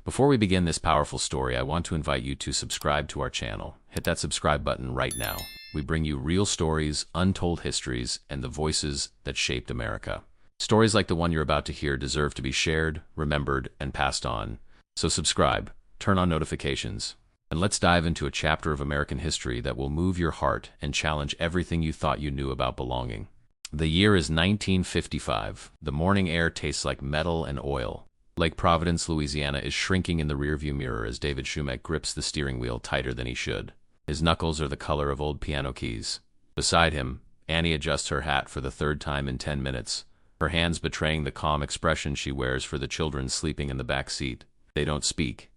Before we begin this powerful story, I want to invite you to subscribe to our channel. Hit that subscribe button right now. We bring you real stories, untold histories, and the voices that shaped America. Stories like the one you're about to hear deserve to be shared, remembered, and passed on. So subscribe, turn on notifications, and let's dive into a chapter of American history that will move your heart and challenge everything you thought you knew about belonging. The year is 1955. The morning air tastes like metal and oil. Lake Providence, Louisiana is shrinking in the rearview mirror as David Shumake grips the steering wheel tighter than he should. His knuckles are the color of old piano keys. Beside him, Annie adjusts her hat for the third time in 10 minutes, her hands betraying the calm expression she wears for the children sleeping in the back seat. They don't speak.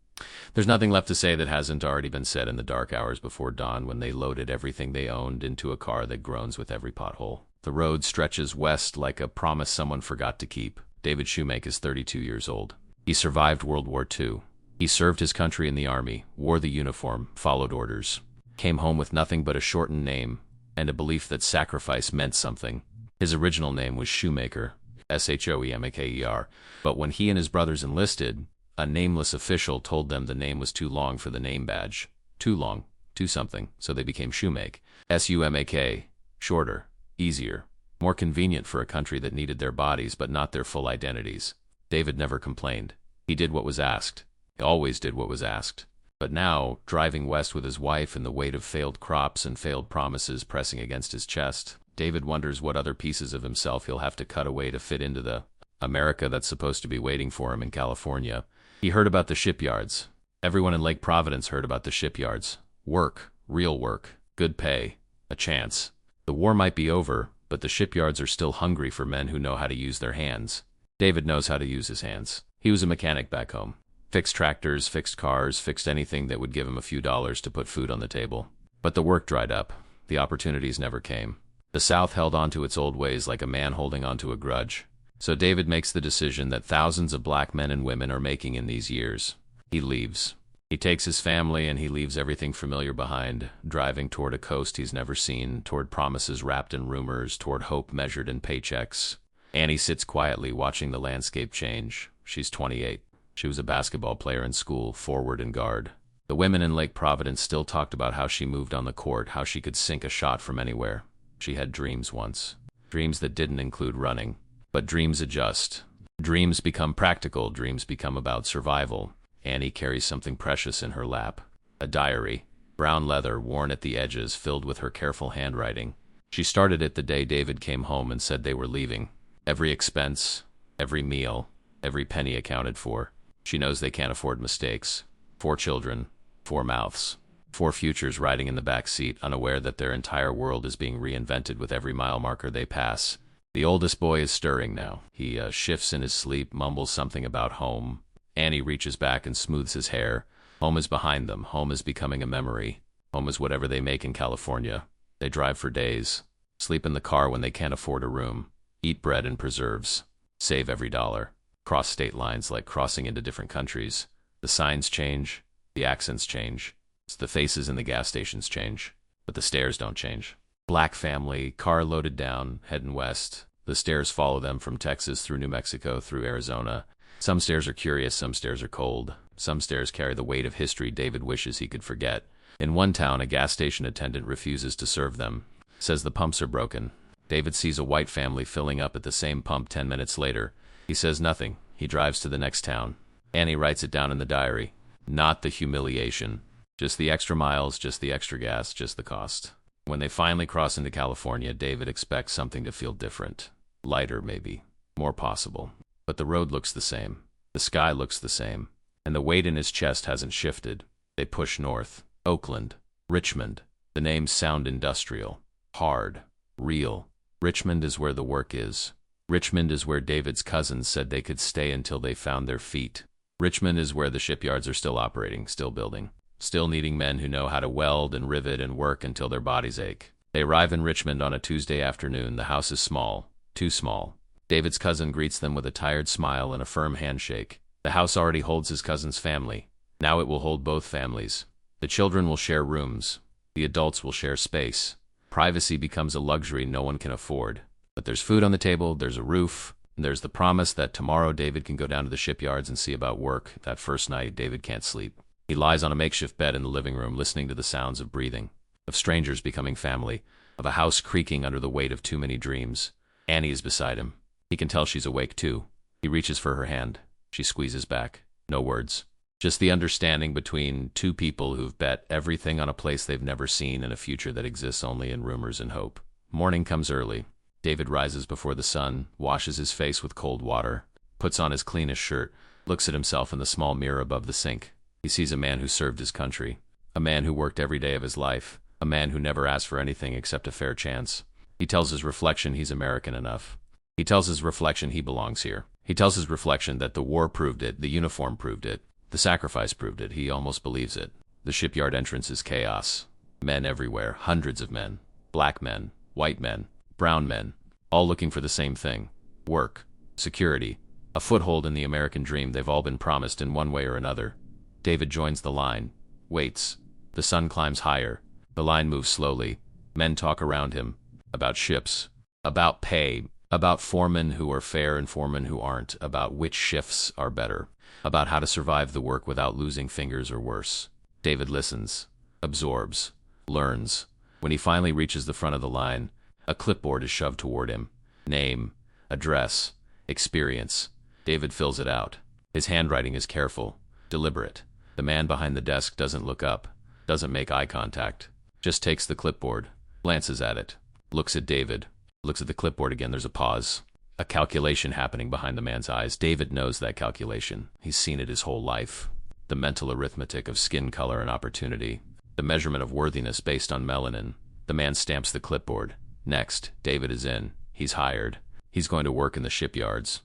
There's nothing left to say that hasn't already been said in the dark hours before dawn when they loaded everything they owned into a car that groans with every pothole. The road stretches west like a promise someone forgot to keep. David Shumake is 32 years old. He survived World War II. He served his country in the army, wore the uniform, followed orders, came home with nothing but a shortened name and a belief that sacrifice meant something. His original name was Shoemaker, Shoemaker, but when he and his brothers enlisted, a nameless official told them the name was too long for the name badge. Too long, too something, so they became Shumake. S-U-M-A-K, shorter, easier, more convenient for a country that needed their bodies but not their full identities. David never complained. He did what was asked. He always did what was asked. But now, driving west with his wife and the weight of failed crops and failed promises pressing against his chest, David wonders what other pieces of himself he'll have to cut away to fit into the America that's supposed to be waiting for him in California. He heard about the shipyards. Everyone in Lake Providence heard about the shipyards. Work, real work, good pay, a chance. The war might be over, but the shipyards are still hungry for men who know how to use their hands. David knows how to use his hands. He was a mechanic back home. Fixed tractors, fixed cars, fixed anything that would give him a few dollars to put food on the table. But the work dried up. The opportunities never came. The South held on to its old ways like a man holding on to a grudge. So David makes the decision that thousands of black men and women are making in these years. He leaves. He takes his family and he leaves everything familiar behind, driving toward a coast he's never seen, toward promises wrapped in rumors, toward hope measured in paychecks. Annie sits quietly watching the landscape change. She's 28. She was a basketball player in school, forward and guard. The women in Lake Providence still talked about how she moved on the court, how she could sink a shot from anywhere. She had dreams once. Dreams that didn't include running. But dreams adjust. Dreams become practical. Dreams become about survival. Annie carries something precious in her lap. A diary. Brown leather, worn at the edges, filled with her careful handwriting. She started it the day David came home and said they were leaving. Every expense, every meal, every penny accounted for. She knows they can't afford mistakes. 4 children, 4 mouths, 4 futures riding in the back seat, unaware that their entire world is being reinvented with every mile marker they pass. The oldest boy is stirring now. He shifts in his sleep, mumbles something about home. Annie reaches back and smooths his hair. Home is behind them. Home is becoming a memory. Home is whatever they make in California. They drive for days. Sleep in the car when they can't afford a room. Eat bread and preserves. Save every dollar. Cross state lines like crossing into different countries. The signs change. The accents change. The faces in the gas stations change. But the stairs don't change. Black family, car loaded down, heading west. The stairs follow them from Texas through New Mexico, through Arizona. Some stairs are curious, some stairs are cold. Some stairs carry the weight of history David wishes he could forget. In one town, a gas station attendant refuses to serve them. Says the pumps are broken. David sees a white family filling up at the same pump 10 minutes later. He says nothing. He drives to the next town. Annie writes it down in the diary. Not the humiliation. Just the extra miles, just the extra gas, just the cost. When they finally cross into California, David expects something to feel different. Lighter, maybe. More possible. But the road looks the same. The sky looks the same. And the weight in his chest hasn't shifted. They push north. Oakland. Richmond. The names sound industrial. Hard. Real. Richmond is where the work is. Richmond is where David's cousins said they could stay until they found their feet. Richmond is where the shipyards are still operating, still building. Still needing men who know how to weld and rivet and work until their bodies ache. They arrive in Richmond on a Tuesday afternoon. The house is small. Too small. David's cousin greets them with a tired smile and a firm handshake. The house already holds his cousin's family. Now it will hold both families. The children will share rooms. The adults will share space. Privacy becomes a luxury no one can afford. But there's food on the table, there's a roof, And there's the promise that tomorrow David can go down to the shipyards and see about work. That first night, David can't sleep. He lies on a makeshift bed in the living room, listening to the sounds of breathing, of strangers becoming family, of a house creaking under the weight of too many dreams. Annie is beside him. He can tell she's awake too. He reaches for her hand. She squeezes back. No words. Just the understanding between two people who've bet everything on a place they've never seen and a future that exists only in rumors and hope. Morning comes early. David rises before the sun, washes his face with cold water, puts on his cleanest shirt, looks at himself in the small mirror above the sink. He sees a man who served his country, a man who worked every day of his life, a man who never asked for anything except a fair chance. He tells his reflection he's American enough. He tells his reflection he belongs here. He tells his reflection that the war proved it, the uniform proved it, the sacrifice proved it. He almost believes it. The shipyard entrance is chaos. Men everywhere, hundreds of men, black men, white men, brown men, all looking for the same thing: work, security, a foothold in the American dream they've all been promised in one way or another. David joins the line, waits. The sun climbs higher. The line moves slowly. Men talk around him, about ships, about pay, about foremen who are fair and foremen who aren't, about which shifts are better, about how to survive the work without losing fingers or worse. David listens, absorbs, learns. When he finally reaches the front of the line, a clipboard is shoved toward him. Name, address, experience. David fills it out. His handwriting is careful, deliberate. The man behind the desk doesn't look up, doesn't make eye contact, just takes the clipboard, glances at it, looks at David, looks at the clipboard again. There's a pause. A calculation happening behind the man's eyes. David knows that calculation. He's seen it his whole life. The mental arithmetic of skin color and opportunity. The measurement of worthiness based on melanin. The man stamps the clipboard. Next, David is in. He's hired. He's going to work in the shipyards.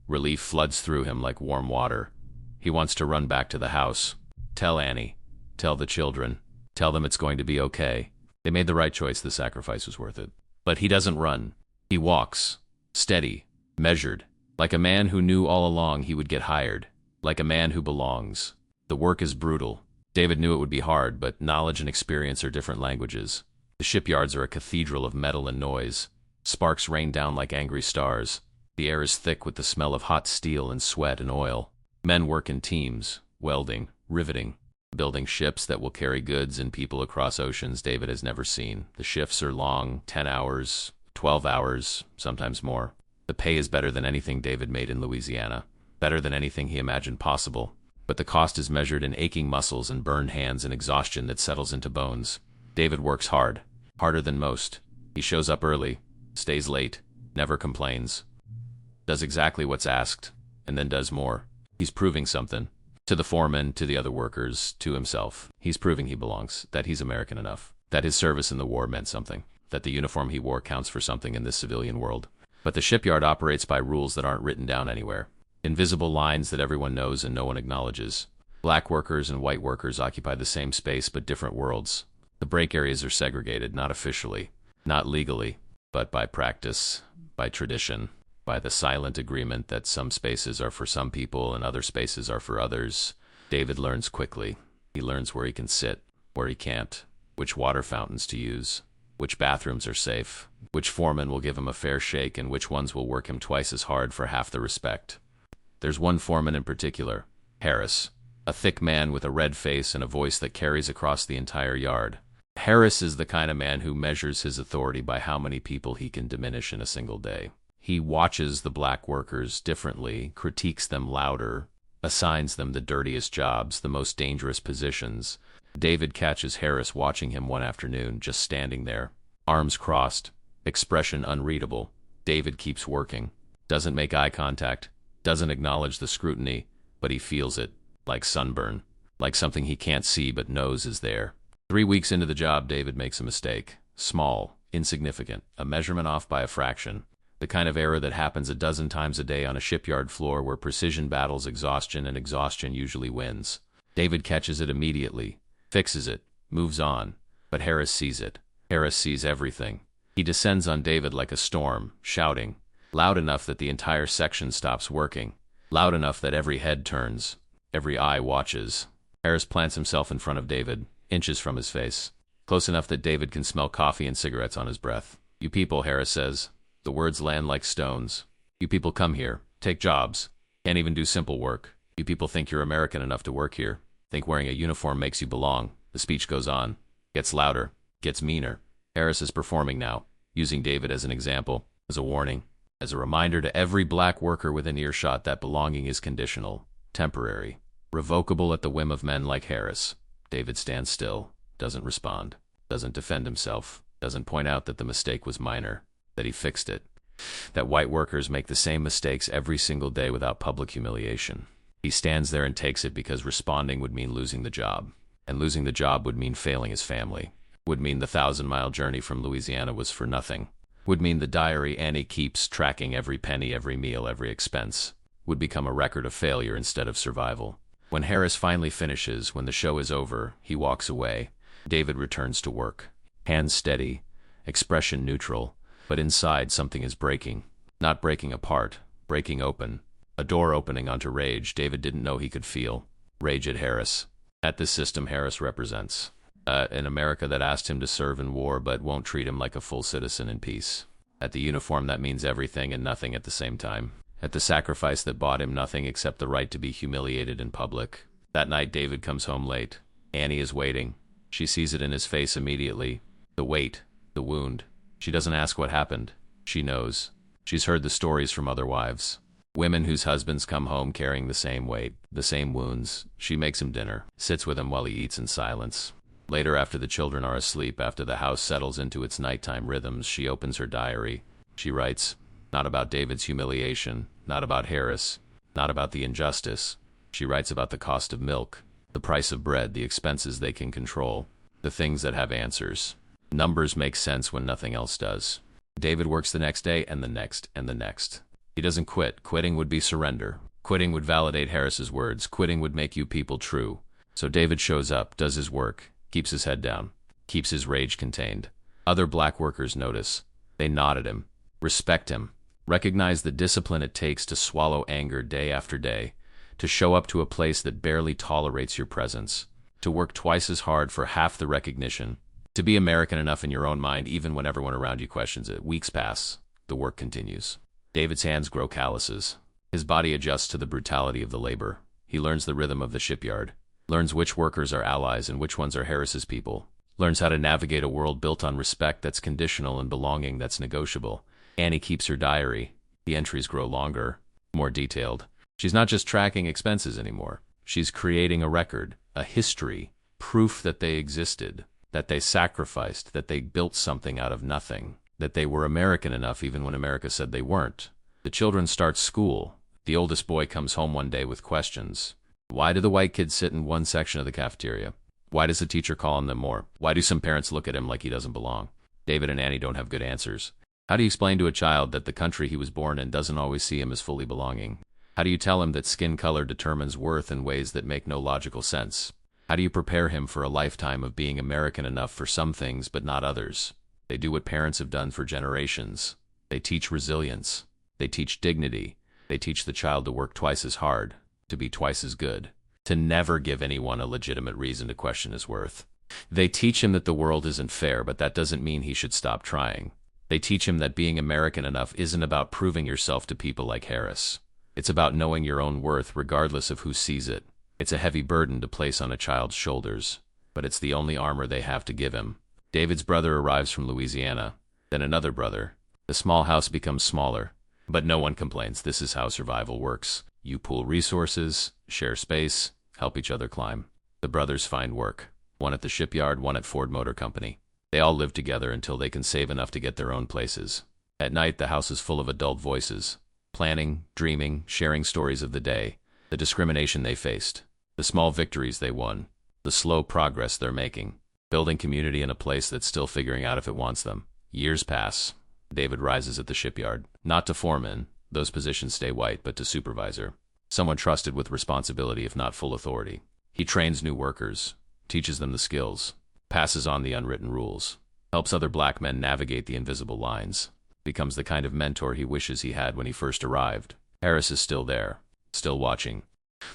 Relief floods through him like warm water. He wants to run back to the house. Tell Annie. Tell the children. Tell them it's going to be okay. They made the right choice. The sacrifice was worth it. But he doesn't run. He walks. Steady. Measured. Like a man who knew all along he would get hired. Like a man who belongs. The work is brutal. David knew it would be hard, but knowledge and experience are different languages. The shipyards are a cathedral of metal and noise. Sparks rain down like angry stars. The air is thick with the smell of hot steel and sweat and oil. Men work in teams, welding, riveting, building ships that will carry goods and people across oceans David has never seen. The shifts are long, 10 hours, 12 hours, sometimes more. The pay is better than anything David made in Louisiana, better than anything he imagined possible. But the cost is measured in aching muscles and burned hands and exhaustion that settles into bones. David works hard, harder than most. He shows up early, stays late, never complains, does exactly what's asked, and then does more. He's proving something. To the foreman, to the other workers, to himself. He's proving he belongs, that he's American enough, that his service in the war meant something, that the uniform he wore counts for something in this civilian world. But the shipyard operates by rules that aren't written down anywhere. Invisible lines that everyone knows and no one acknowledges. Black workers and white workers occupy the same space but different worlds. The break areas are segregated, not officially, not legally, but by practice, by tradition, by the silent agreement that some spaces are for some people and other spaces are for others. David learns quickly. He learns where he can sit, where he can't, which water fountains to use, which bathrooms are safe, which foreman will give him a fair shake, and which ones will work him twice as hard for half the respect. There's one foreman in particular, Harris, a thick man with a red face and a voice that carries across the entire yard. Harris is the kind of man who measures his authority by how many people he can diminish in a single day. He watches the black workers differently, critiques them louder, assigns them the dirtiest jobs, the most dangerous positions. David catches Harris watching him one afternoon, just standing there, arms crossed, expression unreadable. David keeps working, doesn't make eye contact, doesn't acknowledge the scrutiny, but he feels it, like sunburn, like something he can't see but knows is there. 3 weeks into the job, David makes a mistake. Small, insignificant, a measurement off by a fraction. The kind of error that happens a dozen times a day on a shipyard floor where precision battles exhaustion and exhaustion usually wins. David catches it immediately, fixes it, moves on. But Harris sees it. Harris sees everything. He descends on David like a storm, shouting, loud enough that the entire section stops working, loud enough that every head turns, every eye watches. Harris plants himself in front of David, inches from his face, close enough that David can smell coffee and cigarettes on his breath. "You people," Harris says. The words land like stones. You people come here, take jobs, can't even do simple work. You people think you're American enough to work here, think wearing a uniform makes you belong. The speech goes on, gets louder, gets meaner. Harris is performing now, using David as an example, as a warning, as a reminder to every black worker within earshot that belonging is conditional, temporary, revocable at the whim of men like Harris. David stands still, doesn't respond, doesn't defend himself, doesn't point out that the mistake was minor, that he fixed it, that white workers make the same mistakes every single day without public humiliation. He stands there and takes it because responding would mean losing the job, and losing the job would mean failing his family, would mean the 1,000-mile journey from Louisiana was for nothing, would mean the diary Annie keeps tracking every penny, every meal, every expense, would become a record of failure instead of survival. When Harris finally finishes, when the show is over, he walks away. David returns to work, hands steady, expression neutral, but inside something is breaking. Not breaking apart, breaking open. A door opening onto rage David didn't know he could feel. Rage at Harris. At this system Harris represents. An America that asked him to serve in war but won't treat him like a full citizen in peace. At the uniform that means everything and nothing at the same time. At the sacrifice that bought him nothing except the right to be humiliated in public. That night David comes home late. Annie is waiting. She sees it in his face immediately. The weight, the wound. She doesn't ask what happened. She knows. She's heard the stories from other wives. Women whose husbands come home carrying the same weight, the same wounds. She makes him dinner, sits with him while he eats in silence. Later, after the children are asleep, after the house settles into its nighttime rhythms, she opens her diary. She writes, not about David's humiliation, not about Harris, not about the injustice. She writes about the cost of milk, the price of bread, the expenses they can control, the things that have answers. Numbers make sense when nothing else does. David works the next day and the next and the next. He doesn't quit. Quitting would be surrender. Quitting would validate Harris's words. Quitting would make you people true. So David shows up, does his work, keeps his head down, keeps his rage contained. Other black workers notice. They nod at him, respect him, recognize the discipline it takes to swallow anger day after day, to show up to a place that barely tolerates your presence, to work twice as hard for half the recognition, to be American enough in your own mind even when everyone around you questions it. Weeks pass. The work continues. David's hands grow calluses. His body adjusts to the brutality of the labor. He learns the rhythm of the shipyard, learns which workers are allies and which ones are Harris's people, learns how to navigate a world built on respect that's conditional and belonging that's negotiable. Annie keeps her diary. The entries grow longer, more detailed. She's not just tracking expenses anymore. She's creating a record, a history, proof that they existed, that they sacrificed, that they built something out of nothing, that they were American enough even when America said they weren't. The children start school. The oldest boy comes home one day with questions. Why do the white kids sit in one section of the cafeteria? Why does the teacher call on them more? Why do some parents look at him like he doesn't belong? David and Annie don't have good answers. How do you explain to a child that the country he was born in doesn't always see him as fully belonging? How do you tell him that skin color determines worth in ways that make no logical sense? How do you prepare him for a lifetime of being American enough for some things but not others? They do what parents have done for generations. They teach resilience. They teach dignity. They teach the child to work twice as hard, to be twice as good, to never give anyone a legitimate reason to question his worth. They teach him that the world isn't fair, but that doesn't mean he should stop trying. They teach him that being American enough isn't about proving yourself to people like Harris. It's about knowing your own worth regardless of who sees it. It's a heavy burden to place on a child's shoulders, but it's the only armor they have to give him. David's brother arrives from Louisiana, then another brother. The small house becomes smaller, but no one complains. This is how survival works. You pool resources, share space, help each other climb. The brothers find work, one at the shipyard, one at Ford Motor Company. They all live together until they can save enough to get their own places. At night, the house is full of adult voices, planning, dreaming, sharing stories of the day, the discrimination they faced, the small victories they won, the slow progress they're making, building community in a place that's still figuring out if it wants them. Years pass. David rises at the shipyard, not to foreman, those positions stay white, but to supervisor, someone trusted with responsibility if not full authority. He trains new workers, teaches them the skills, passes on the unwritten rules, helps other black men navigate the invisible lines, becomes the kind of mentor he wishes he had when he first arrived. Harris is still there, still watching,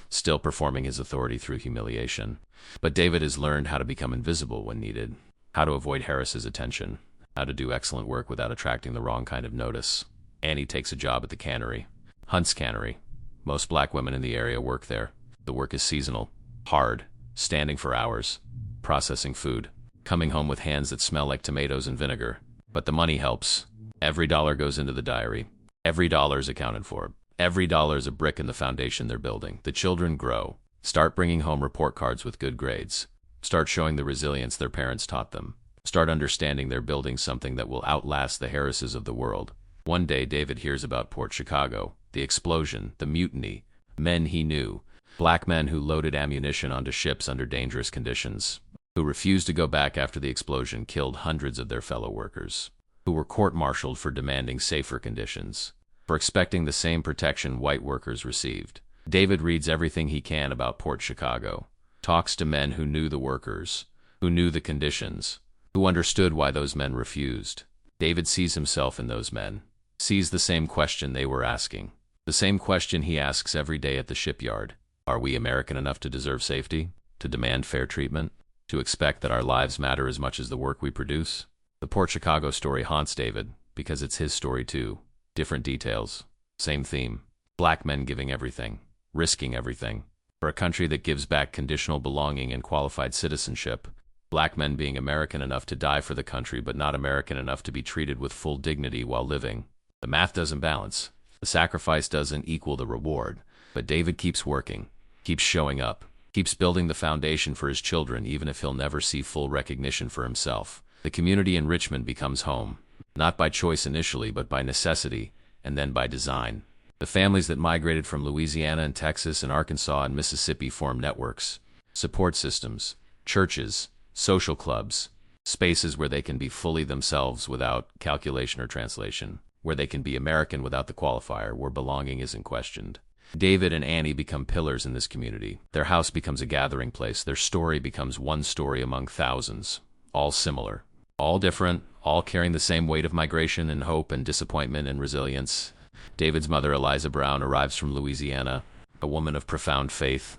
still performing his authority through humiliation. But David has learned how to become invisible when needed, how to avoid Harris's attention, how to do excellent work without attracting the wrong kind of notice. Annie takes a job at the cannery. Hunt's Cannery. Most black women in the area work there. The work is seasonal, hard, standing for hours, processing food, coming home with hands that smell like tomatoes and vinegar. But the money helps. Every dollar goes into the diary. Every dollar is accounted for. Every dollar is a brick in the foundation they're building. The children grow, start bringing home report cards with good grades, start showing the resilience their parents taught them, start understanding they're building something that will outlast the Harrises of the world. One day, David hears about Port Chicago, the explosion, the mutiny, men he knew, black men who loaded ammunition onto ships under dangerous conditions, who refused to go back after the explosion killed hundreds of their fellow workers, who were court-martialed for demanding safer conditions, for expecting the same protection white workers received. David reads everything he can about Port Chicago, talks to men who knew the workers, who knew the conditions, who understood why those men refused. David sees himself in those men, sees the same question they were asking, the same question he asks every day at the shipyard. Are we American enough to deserve safety, to demand fair treatment, to expect that our lives matter as much as the work we produce? The Port Chicago story haunts David because it's his story too. Different details, same theme. Black men giving everything, risking everything, for a country that gives back conditional belonging and qualified citizenship. Black men being American enough to die for the country but not American enough to be treated with full dignity while living. The math doesn't balance. The sacrifice doesn't equal the reward. But David keeps working, keeps showing up, keeps building the foundation for his children even if he'll never see full recognition for himself. The community in Richmond becomes home, not by choice initially but by necessity, and then by design. The families that migrated from Louisiana and Texas and Arkansas and Mississippi form networks, support systems, churches, social clubs, spaces where they can be fully themselves without calculation or translation, where they can be American without the qualifier, where belonging isn't questioned. David and Annie become pillars in this community. Their house becomes a gathering place. Their story becomes one story among thousands, all similar, all different, all carrying the same weight of migration and hope and disappointment and resilience. David's mother, Eliza Brown, arrives from Louisiana, a woman of profound faith.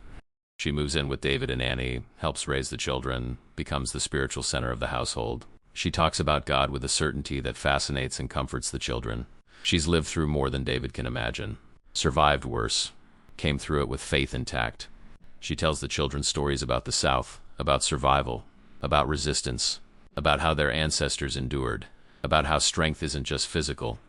She moves in with David and Annie, helps raise the children, becomes the spiritual center of the household. She talks about God with a certainty that fascinates and comforts the children. She's lived through more than David can imagine, survived worse, came through it with faith intact. She tells the children stories about the South, about survival, about resistance, about how their ancestors endured, about how strength isn't just physical,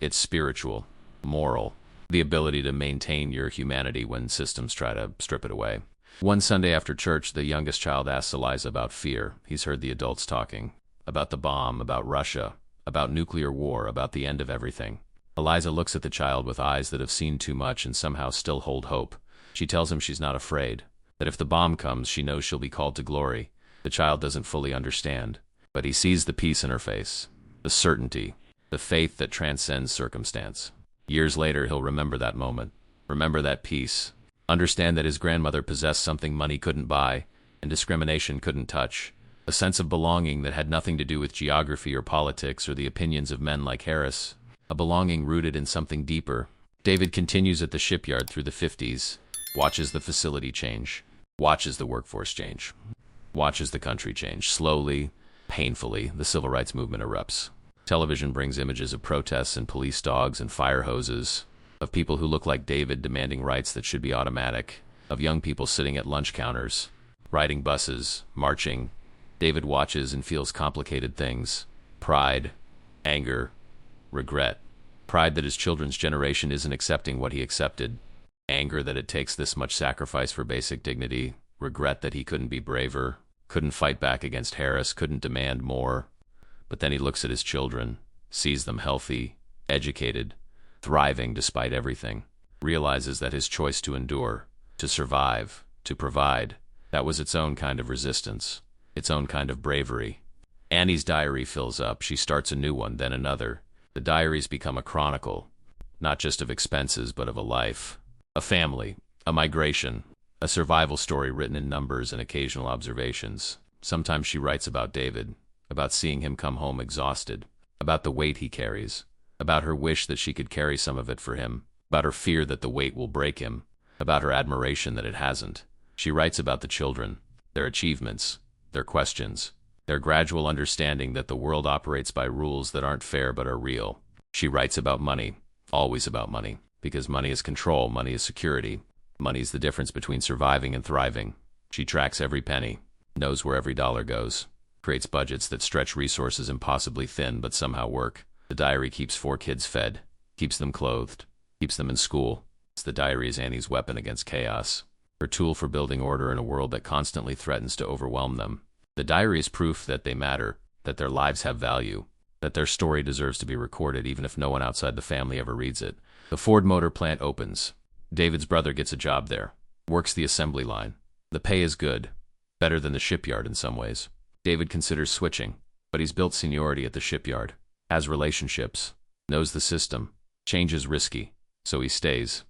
it's spiritual, moral, the ability to maintain your humanity when systems try to strip it away. One Sunday after church, the youngest child asks Eliza about fear. He's heard the adults talking about the bomb, about Russia, about nuclear war, about the end of everything. Eliza looks at the child with eyes that have seen too much and somehow still hold hope. She tells him she's not afraid, that if the bomb comes, she knows she'll be called to glory. The child doesn't fully understand, but he sees the peace in her face, the certainty, the faith that transcends circumstance. Years later, he'll remember that moment, remember that peace, understand that his grandmother possessed something money couldn't buy and discrimination couldn't touch, a sense of belonging that had nothing to do with geography or politics or the opinions of men like Harris, a belonging rooted in something deeper. David continues at the shipyard through the 50s, watches the facility change, watches the workforce change, watches the country change. Slowly, painfully, the civil rights movement erupts. Television brings images of protests and police dogs and fire hoses, of people who look like David demanding rights that should be automatic, of young people sitting at lunch counters, riding buses, marching. David watches and feels complicated things: pride, anger, regret. Pride that his children's generation isn't accepting what he accepted, anger that it takes this much sacrifice for basic dignity, regret that he couldn't be braver, couldn't fight back against Harris, couldn't demand more. But then he looks at his children, sees them healthy, educated, thriving despite everything, realizes that his choice to endure, to survive, to provide, that was its own kind of resistance, its own kind of bravery. Annie's diary fills up. She starts a new one, then another. The diaries become a chronicle, not just of expenses, but of a life, a family, a migration, a survival story written in numbers and occasional observations. Sometimes she writes about David, about seeing him come home exhausted, about the weight he carries, about her wish that she could carry some of it for him, about her fear that the weight will break him, about her admiration that it hasn't. She writes about the children, their achievements, their questions, their gradual understanding that the world operates by rules that aren't fair but are real. She writes about money, always about money, because money is control, money is security. Money is the difference between surviving and thriving. She tracks every penny, knows where every dollar goes, creates budgets that stretch resources impossibly thin but somehow work. The diary keeps 4 kids fed, keeps them clothed, keeps them in school. The diary is Annie's weapon against chaos, her tool for building order in a world that constantly threatens to overwhelm them. The diary is proof that they matter, that their lives have value, that their story deserves to be recorded even if no one outside the family ever reads it. The Ford motor plant opens. David's brother gets a job there, works the assembly line. The pay is good, better than the shipyard in some ways. David considers switching, but he's built seniority at the shipyard, has relationships, knows the system. Change is risky, so he stays.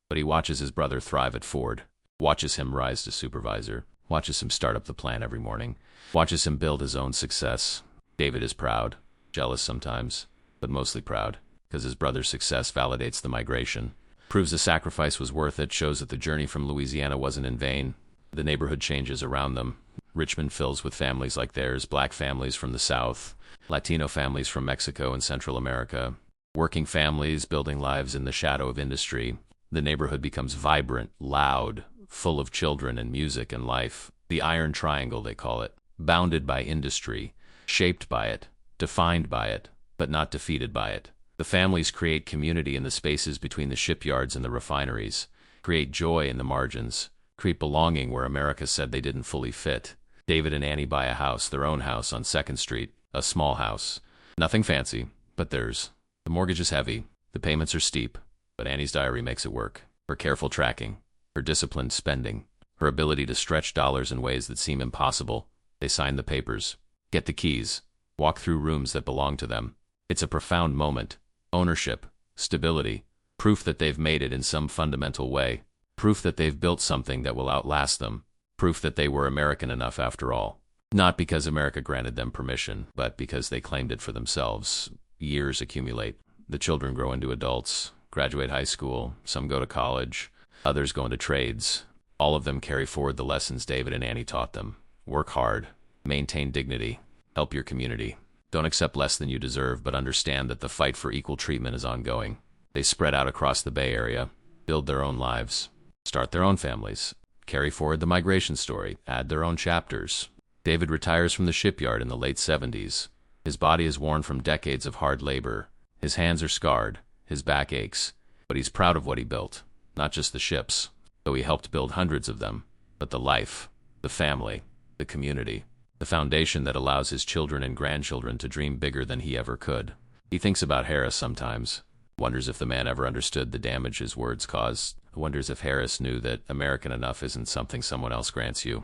But he watches his brother thrive at Ford, watches him rise to supervisor, watches him start up the plant every morning, watches him build his own success. David is proud, jealous sometimes, but mostly proud, because his brother's success validates the migration, proves the sacrifice was worth it, shows that the journey from Louisiana wasn't in vain. The neighborhood changes around them. Richmond fills with families like theirs, black families from the South, Latino families from Mexico and Central America, working families building lives in the shadow of industry. The neighborhood becomes vibrant, loud, full of children and music and life. The Iron Triangle, they call it, bounded by industry, shaped by it, defined by it, but not defeated by it. The families create community in the spaces between the shipyards and the refineries, create joy in the margins, create belonging where America said they didn't fully fit. David and Annie buy a house, their own house on 2nd Street, a small house. Nothing fancy, but theirs. The mortgage is heavy, the payments are steep, but Annie's diary makes it work. Her careful tracking, her disciplined spending, her ability to stretch dollars in ways that seem impossible. They sign the papers, get the keys, walk through rooms that belong to them. It's a profound moment. Ownership, stability, proof that they've made it in some fundamental way, proof that they've built something that will outlast them, proof that they were American enough after all. Not because America granted them permission, but because they claimed it for themselves. Years accumulate. The children grow into adults, graduate high school, some go to college, others go into trades. All of them carry forward the lessons David and Annie taught them. Work hard, maintain dignity, help your community. Don't accept less than you deserve, but understand that the fight for equal treatment is ongoing. They spread out across the Bay Area, build their own lives, start their own families, carry forward the migration story, add their own chapters. David retires from the shipyard in the late 70s. His body is worn from decades of hard labor. His hands are scarred, his back aches, but he's proud of what he built. Not just the ships, though he helped build hundreds of them, but the life, the family, the community. The foundation that allows his children and grandchildren to dream bigger than he ever could. He thinks about Harris sometimes, wonders if the man ever understood the damage his words caused, wonders if Harris knew that American enough isn't something someone else grants you.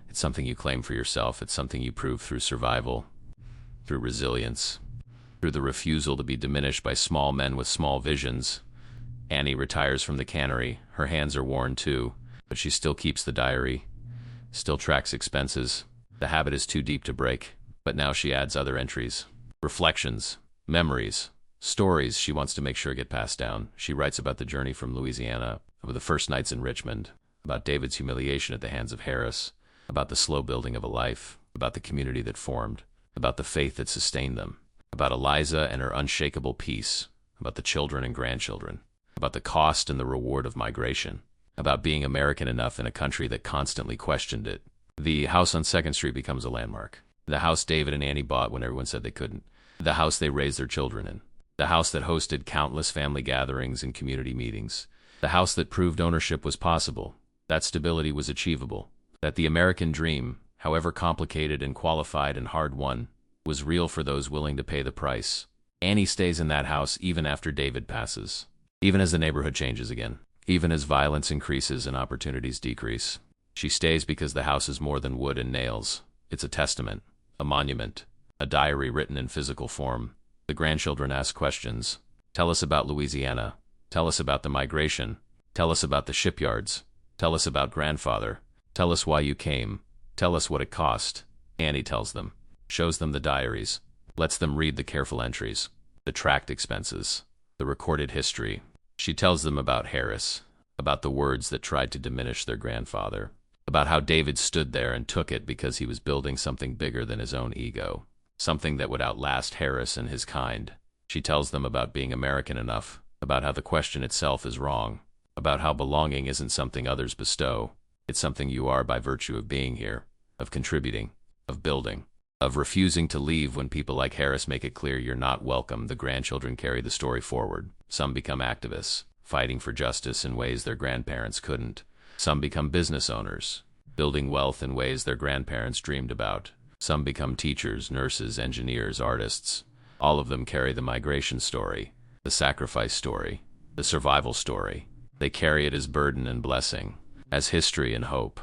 It's something you claim for yourself, it's something you prove through survival, through resilience, through the refusal to be diminished by small men with small visions. Annie retires from the cannery, her hands are worn too, but she still keeps the diary, still tracks expenses. The habit is too deep to break, but now she adds other entries. Reflections, memories, stories she wants to make sure get passed down. She writes about the journey from Louisiana, about the first nights in Richmond, about David's humiliation at the hands of Harris, about the slow building of a life, about the community that formed, about the faith that sustained them, about Eliza and her unshakable peace, about the children and grandchildren, about the cost and the reward of migration, about being American enough in a country that constantly questioned it. The house on 2nd Street becomes a landmark. The house David and Annie bought when everyone said they couldn't. The house they raised their children in. The house that hosted countless family gatherings and community meetings. The house that proved ownership was possible, that stability was achievable, that the American dream, however complicated and qualified and hard-won, was real for those willing to pay the price. Annie stays in that house even after David passes, even as the neighborhood changes again, even as violence increases and opportunities decrease. She stays because the house is more than wood and nails. It's a testament, a monument, a diary written in physical form. The grandchildren ask questions. Tell us about Louisiana. Tell us about the migration. Tell us about the shipyards. Tell us about grandfather. Tell us why you came. Tell us what it cost. Annie tells them, shows them the diaries, lets them read the careful entries, the tracked expenses, the recorded history. She tells them about Harris, about the words that tried to diminish their grandfather, about how David stood there and took it because he was building something bigger than his own ego, something that would outlast Harris and his kind. She tells them about being American enough, about how the question itself is wrong, about how belonging isn't something others bestow, it's something you are by virtue of being here, of contributing, of building, of refusing to leave when people like Harris make it clear you're not welcome. The grandchildren carry the story forward. Some become activists, fighting for justice in ways their grandparents couldn't. Some become business owners, building wealth in ways their grandparents dreamed about. Some become teachers, nurses, engineers, artists. All of them carry the migration story, the sacrifice story, the survival story. They carry it as burden and blessing, as history and hope,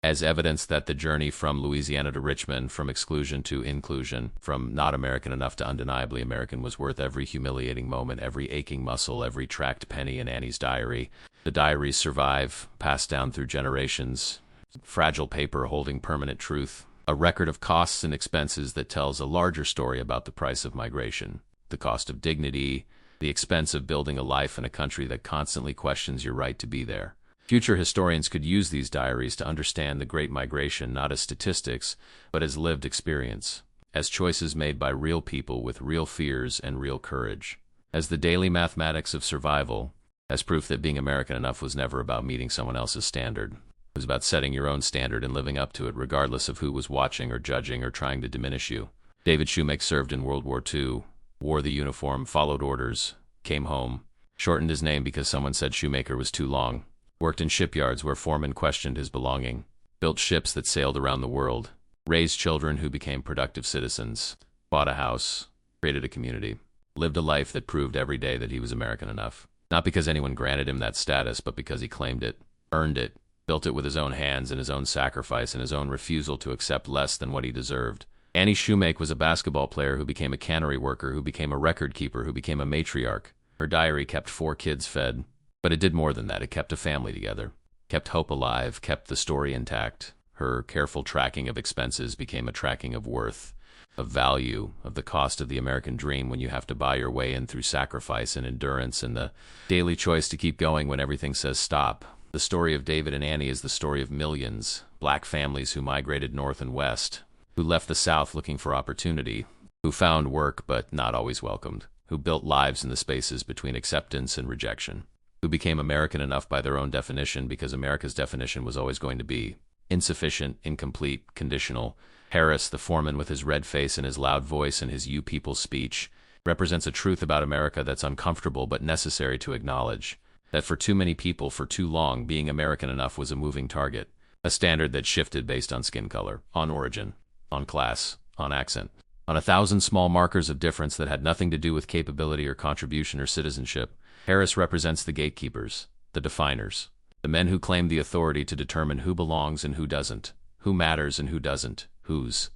as evidence that the journey from Louisiana to Richmond, from exclusion to inclusion, from not American enough to undeniably American, was worth every humiliating moment, every aching muscle, every tracked penny in Annie's diary. The diaries survive, passed down through generations, fragile paper holding permanent truth, a record of costs and expenses that tells a larger story about the price of migration, the cost of dignity, the expense of building a life in a country that constantly questions your right to be there. Future historians could use these diaries to understand the Great Migration not as statistics, but as lived experience, as choices made by real people with real fears and real courage, as the daily mathematics of survival, as proof that being American enough was never about meeting someone else's standard. It was about setting your own standard and living up to it, regardless of who was watching or judging or trying to diminish you. David Shoemake served in World War II, wore the uniform, followed orders, came home, shortened his name because someone said Shoemaker was too long, worked in shipyards where Foreman questioned his belonging, built ships that sailed around the world, raised children who became productive citizens, bought a house, created a community, lived a life that proved every day that he was American enough. Not because anyone granted him that status, but because he claimed it, earned it, built it with his own hands and his own sacrifice and his own refusal to accept less than what he deserved. Annie Shoemake was a basketball player who became a cannery worker, who became a record keeper, who became a matriarch. Her diary kept 4 kids fed, but it did more than that. It kept a family together, kept hope alive, kept the story intact. Her careful tracking of expenses became a tracking of worth, of value, of the cost of the American dream when you have to buy your way in through sacrifice and endurance and the daily choice to keep going when everything says stop. The story of David and Annie is the story of millions, black families who migrated north and west, who left the South looking for opportunity, who found work but not always welcomed, who built lives in the spaces between acceptance and rejection, who became American enough by their own definition because America's definition was always going to be insufficient, incomplete, conditional. Harris, the foreman with his red face and his loud voice and his "you people" speech, represents a truth about America that's uncomfortable but necessary to acknowledge. That for too many people for too long, being American enough was a moving target, a standard that shifted based on skin color, on origin, on class, on accent, on 1,000 small markers of difference that had nothing to do with capability or contribution or citizenship. Harris represents the gatekeepers, the definers, the men who claim the authority to determine who belongs and who doesn't, who matters and who doesn't, who's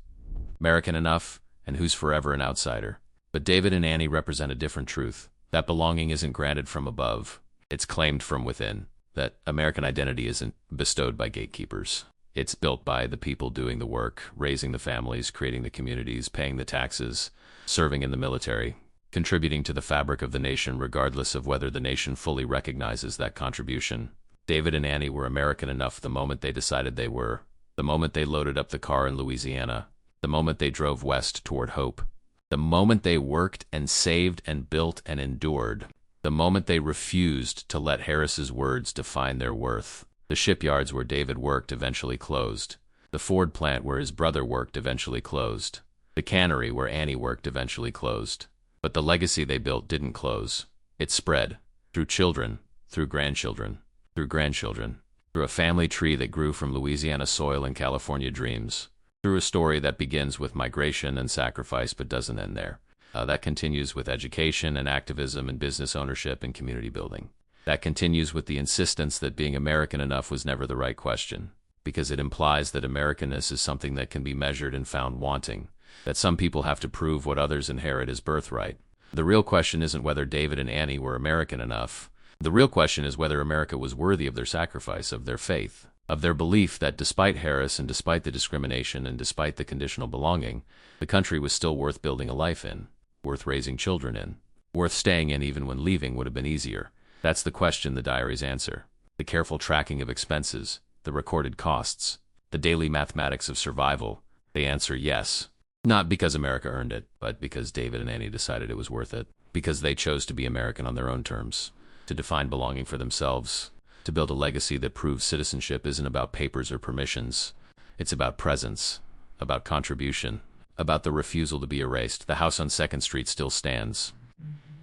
American enough and who's forever an outsider. But David and Annie represent a different truth, that belonging isn't granted from above. It's claimed from within, that American identity isn't bestowed by gatekeepers. It's built by the people doing the work, raising the families, creating the communities, paying the taxes, serving in the military, contributing to the fabric of the nation regardless of whether the nation fully recognizes that contribution. David and Annie were American enough the moment they decided they were, the moment they loaded up the car in Louisiana, the moment they drove west toward hope, the moment they worked and saved and built and endured, the moment they refused to let Harris's words define their worth. The shipyards where David worked eventually closed. The Ford plant where his brother worked eventually closed. The cannery where Annie worked eventually closed. But the legacy they built didn't close. It spread, through children, through grandchildren, through grandchildren, through a family tree that grew from Louisiana soil and California dreams, through a story that begins with migration and sacrifice but doesn't end there. That continues with education and activism and business ownership and community building. That continues with the insistence that being American enough was never the right question, because it implies that Americanness is something that can be measured and found wanting, that some people have to prove what others inherit as birthright. The real question isn't whether David and Annie were American enough. The real question is whether America was worthy of their sacrifice, of their faith, of their belief that despite Harris and despite the discrimination and despite the conditional belonging, the country was still worth building a life in, worth raising children in, worth staying in even when leaving would have been easier. That's the question the diaries answer. The careful tracking of expenses, the recorded costs, the daily mathematics of survival, they answer yes. Not because America earned it, but because David and Annie decided it was worth it. because they chose to be American on their own terms, to define belonging for themselves, to build a legacy that proves citizenship isn't about papers or permissions. It's about presence, about contribution, about the refusal to be erased. The house on 2nd Street still stands.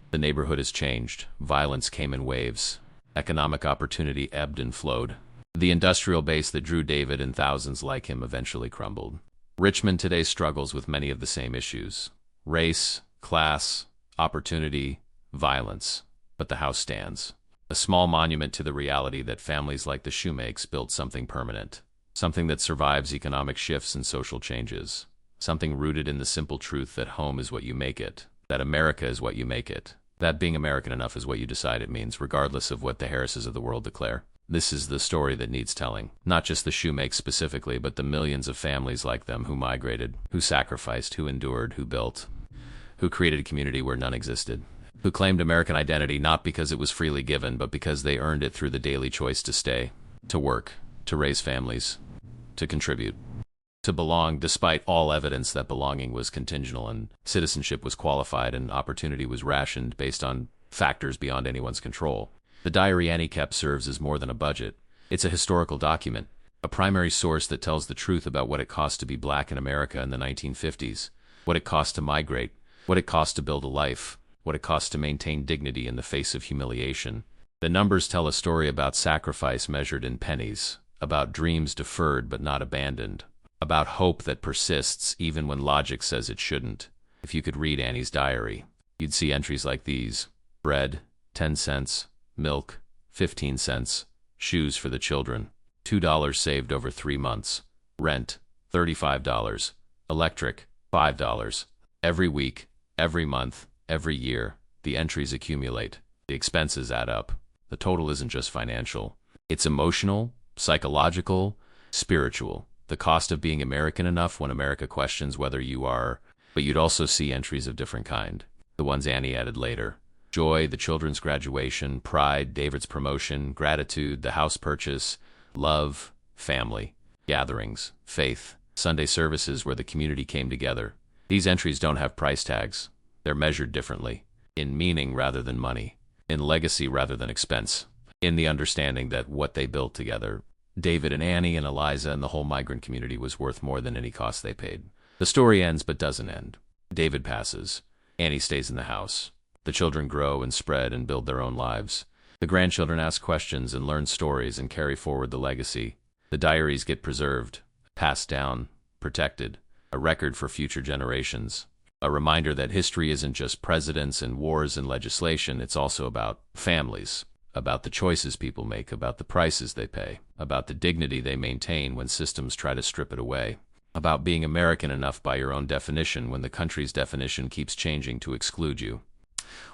The neighborhood has changed. Violence came in waves. Economic opportunity ebbed and flowed. The industrial base that drew David and thousands like him eventually crumbled. Richmond today struggles with many of the same issues: race, class, opportunity, violence. But the house stands. A small monument to the reality that families like the Shoemakes built something permanent. Something that survives economic shifts and social changes. Something rooted in the simple truth that home is what you make it. That America is what you make it. That being American enough is what you decide it means, regardless of what the Harrises of the world declare. This is the story that needs telling. Not just the Shoemakes specifically, but the millions of families like them who migrated, who sacrificed, who endured, who built, who created a community where none existed, who claimed American identity not because it was freely given, but because they earned it through the daily choice to stay, to work, to raise families, to contribute, to belong, despite all evidence that belonging was contingent and citizenship was qualified and opportunity was rationed based on factors beyond anyone's control. The diary Annie kept serves as more than a budget. It's a historical document, a primary source that tells the truth about what it cost to be black in America in the 1950s, what it cost to migrate, what it cost to build a life, what it cost to maintain dignity in the face of humiliation. The numbers tell a story about sacrifice measured in pennies, about dreams deferred but not abandoned, about hope that persists even when logic says it shouldn't. If you could read Annie's diary, you'd see entries like these: bread, 10 cents, milk, 15 cents, shoes for the children, $2 saved over 3 months, rent, $35, electric, $5. Every week, every month, every year, the entries accumulate. The expenses add up. The total isn't just financial. It's emotional, psychological, spiritual. The cost of being American enough when America questions whether you are. But you'd also see entries of different kind. The ones Annie added later. Joy, the children's graduation, pride, David's promotion, gratitude, the house purchase, love, family, gatherings, faith, Sunday services where the community came together. These entries don't have price tags. They're measured differently, in meaning rather than money, in legacy rather than expense, in the understanding that what they built together, David and Annie and Eliza and the whole migrant community, was worth more than any cost they paid. The story ends but doesn't end. David passes. Annie stays in the house. The children grow and spread and build their own lives. The grandchildren ask questions and learn stories and carry forward the legacy. The diaries get preserved, passed down, protected, a record for future generations. A reminder that history isn't just presidents and wars and legislation, it's also about families, about the choices people make, about the prices they pay, about the dignity they maintain when systems try to strip it away, about being American enough by your own definition when the country's definition keeps changing to exclude you.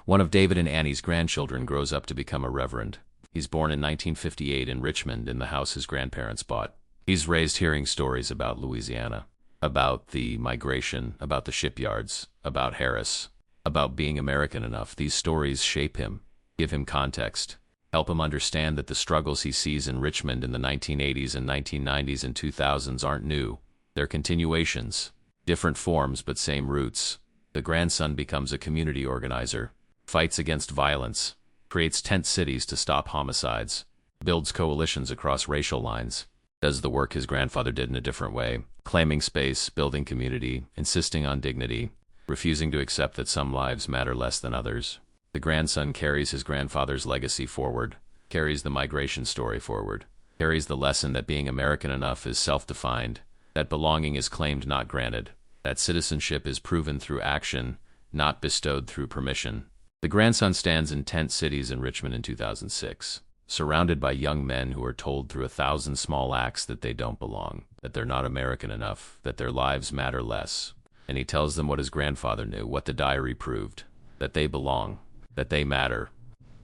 One of David and Annie's grandchildren grows up to become a reverend. He's born in 1958 in Richmond in the house his grandparents bought. He's raised hearing stories about Louisiana, about the migration, about the shipyards, about Harris, about being American enough. These stories shape him, give him context, help him understand that the struggles he sees in Richmond in the 1980s and 1990s and 2000s aren't new. They're continuations, different forms but same roots. The grandson becomes a community organizer, fights against violence, creates tent cities to stop homicides, builds coalitions across racial lines, does the work his grandfather did in a different way, claiming space, building community, insisting on dignity, refusing to accept that some lives matter less than others. The grandson carries his grandfather's legacy forward, carries the migration story forward, carries the lesson that being American enough is self-defined, that belonging is claimed not granted, that citizenship is proven through action, not bestowed through permission. The grandson stands in tent cities in Richmond in 2006, surrounded by young men who are told through 1,000 small acts that they don't belong, that they're not American enough, that their lives matter less. And he tells them what his grandfather knew, what the diary proved, that they belong, that they matter,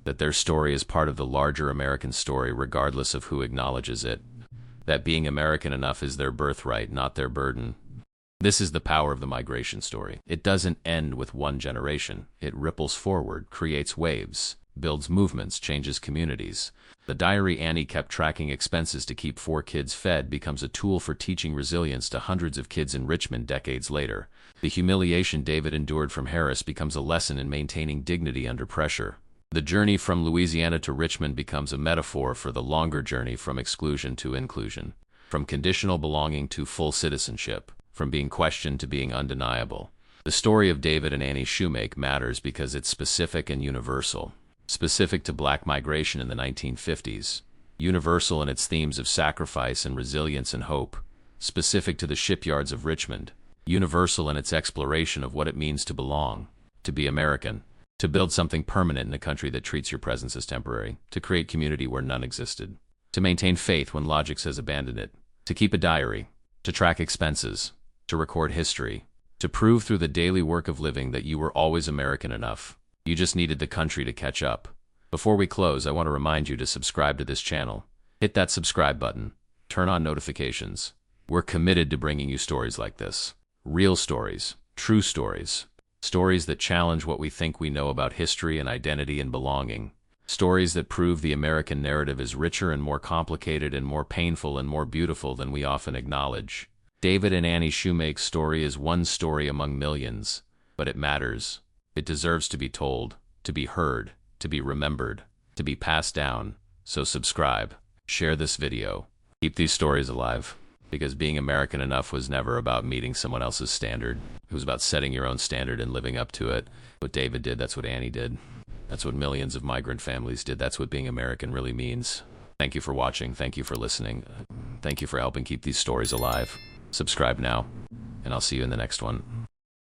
that their story is part of the larger American story regardless of who acknowledges it, that being American enough is their birthright, not their burden. This is the power of the migration story. It doesn't end with one generation. It ripples forward, creates waves. builds movements, changes communities. The diary Annie kept tracking expenses to keep 4 kids fed becomes a tool for teaching resilience to hundreds of kids in Richmond decades later. The humiliation David endured from Harris becomes a lesson in maintaining dignity under pressure. The journey from Louisiana to Richmond becomes a metaphor for the longer journey from exclusion to inclusion, from conditional belonging to full citizenship, from being questioned to being undeniable. The story of David and Annie Shoemake matters because it's specific and universal. Specific to black migration in the 1950s, universal in its themes of sacrifice and resilience and hope. Specific to the shipyards of Richmond, universal in its exploration of what it means to belong, to be American, to build something permanent in a country that treats your presence as temporary, to create community where none existed, to maintain faith when logic says abandon it, to keep a diary, to track expenses, to record history, to prove through the daily work of living that you were always American enough. You just needed the country to catch up. Before we close, I want to remind you to subscribe to this channel. Hit that subscribe button. Turn on notifications. We're committed to bringing you stories like this. Real stories, true stories. Stories that challenge what we think we know about history and identity and belonging. Stories that prove the American narrative is richer and more complicated and more painful and more beautiful than we often acknowledge. David and Annie Shoemake's story is one story among millions, but it matters. It deserves to be told, to be heard, to be remembered, to be passed down. So subscribe, share this video, keep these stories alive. Because being American enough was never about meeting someone else's standard. It was about setting your own standard and living up to it. What David did, that's what Annie did. That's what millions of migrant families did. That's what being American really means. Thank you for watching. Thank you for listening. Thank you for helping keep these stories alive. Subscribe now, and I'll see you in the next one.